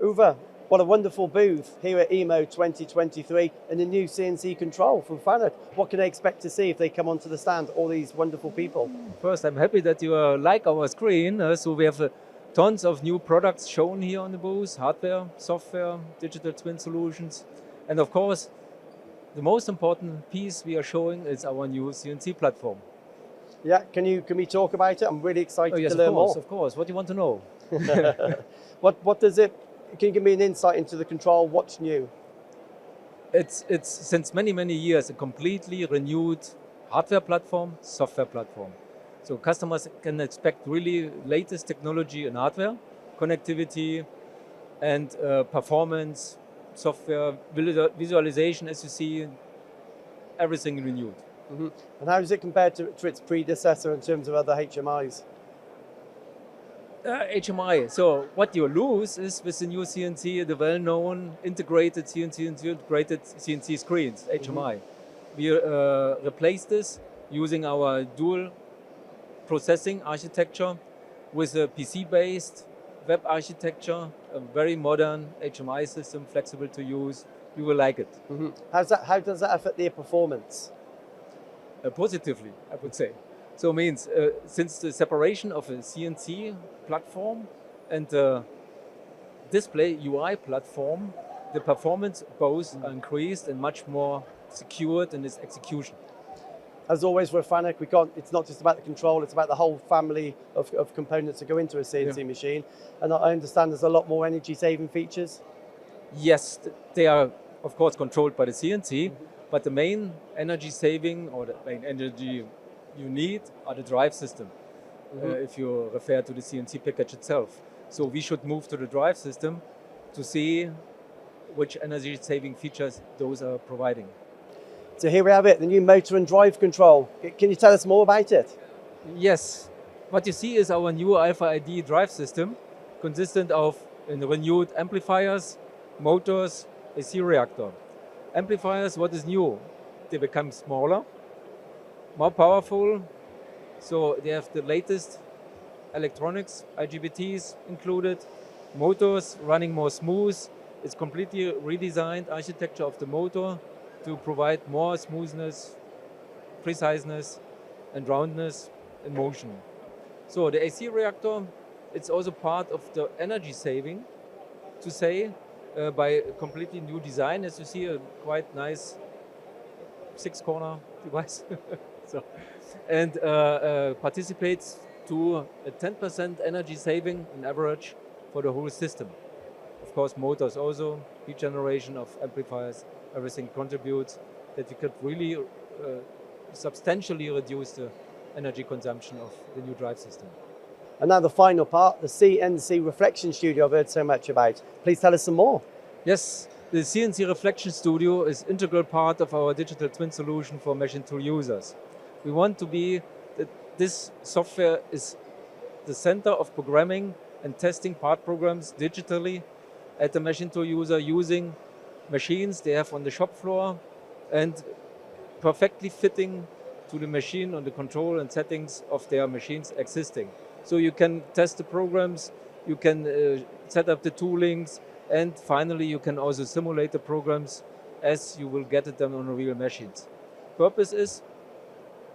Uwe, what a wonderful booth here at EMO 2023 and a new CNC control from FANUC. What can they expect to see if they come onto the stand, all these wonderful people? First, I'm happy that you like our screen. So we have tons of new products shown here on the booth, hardware, software, digital twin solutions. And of course, the most important piece we are showing is our new CNC platform. Yeah, can we talk about it? I'm really excited yes, to learn more. Of course. What do you want to know? What does it, can you give me an insight into the control? What's new? It's since many years a completely renewed hardware platform, software platform. So customers can expect really latest technology in hardware, connectivity, and performance, software, visualization, as you see, everything renewed. Mm-hmm. And how does it compare to its predecessor in terms of other HMIs? HMI. So what you lose is with the new CNC, the well-known integrated CNC screens, HMI. Mm-hmm. We replaced this using our dual processing architecture with a PC-based web architecture, a very modern HMI system, flexible to use. You will like it. Mm-hmm. How does that affect their performance? Positively, I would say. So it means since the separation of a CNC platform and the display UI platform, the performance both are increased and much more secured in its execution. As always, with FANUC, it's not just about the control, it's about the whole family of components that go into a CNC machine. And I understand there's a lot more energy saving features. Yes, they are of course controlled by the CNC, but the main energy saving or the main energy you need are the drive system, if you refer to the CNC package itself. So we should move to the drive system to see which energy saving features those are providing. So here we have it, the new motor and drive control. Can you tell us more about it? Yes. What you see is our new Alpha ID drive system, consistent of renewed amplifiers, motors, AC reactor. Amplifiers, what is new? They become smaller, more powerful, so they have the latest electronics, IGBTs included, motors running more smooth. It's completely redesigned architecture of the motor to provide more smoothness, preciseness, and roundness in motion. So the AC reactor, it's also part of the energy saving, to say, by a completely new design. As you see, a quite nice 6-corner device. And participates to a 10% energy saving in average for the whole system. Of course, motors also, heat generation of amplifiers, everything contributes that we could really substantially reduce the energy consumption of the new drive system. And now the final part, the CNC Reflection Studio I've heard so much about. Please tell us some more. Yes, the CNC Reflection Studio is an integral part of our digital twin solution for machine tool users. We want to be that this software is the center of programming and testing part programs digitally at the machine tool user using machines they have on the shop floor and perfectly fitting to the machine on the control and settings of their machines existing. So you can test the programs, you can set up the toolings, and finally you can also simulate the programs as you will get them on real machines. Purpose is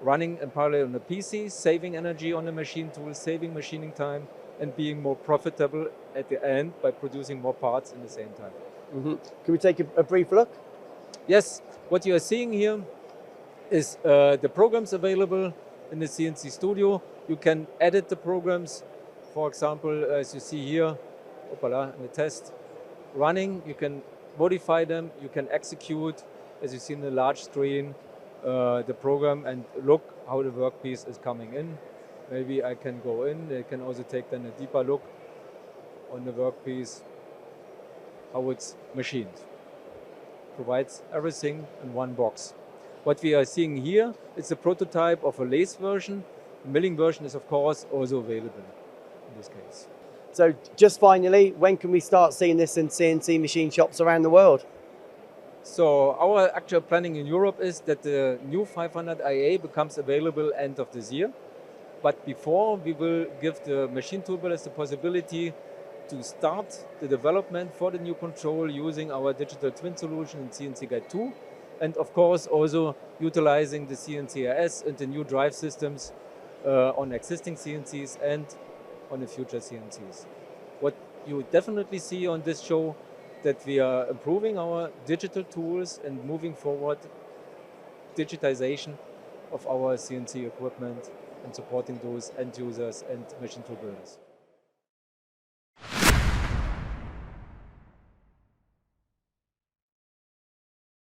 running in parallel on the PC, saving energy on the machine tool, saving machining time, and being more profitable at the end by producing more parts in the same time. Mm-hmm. Can we take a brief look? Yes, what you are seeing here is the programs available in the CNC Studio. You can edit the programs, for example, as you see here, in the test running, you can modify them, you can execute, as you see in the large screen, the program and look how the workpiece is coming in. Maybe I can go in, I can also take then a deeper look on the workpiece, how it's machined. Provides everything in one box. What we are seeing here is a prototype of a lathe version. The milling version is of course also available in this case. So just finally, when can we start seeing this in CNC machine shops around the world? So our actual planning in Europe is that the new 500 IA becomes available end of this year. But before, we will give the machine tool builders the possibility to start the development for the new control using our digital twin solution in CNC Guide 2, and of course also utilizing the CNCRS and the new drive systems on existing CNCs and on the future CNCs. What you definitely see on this show, that we are improving our digital tools and moving forward digitization of our CNC equipment and supporting those end users and machine tool builders.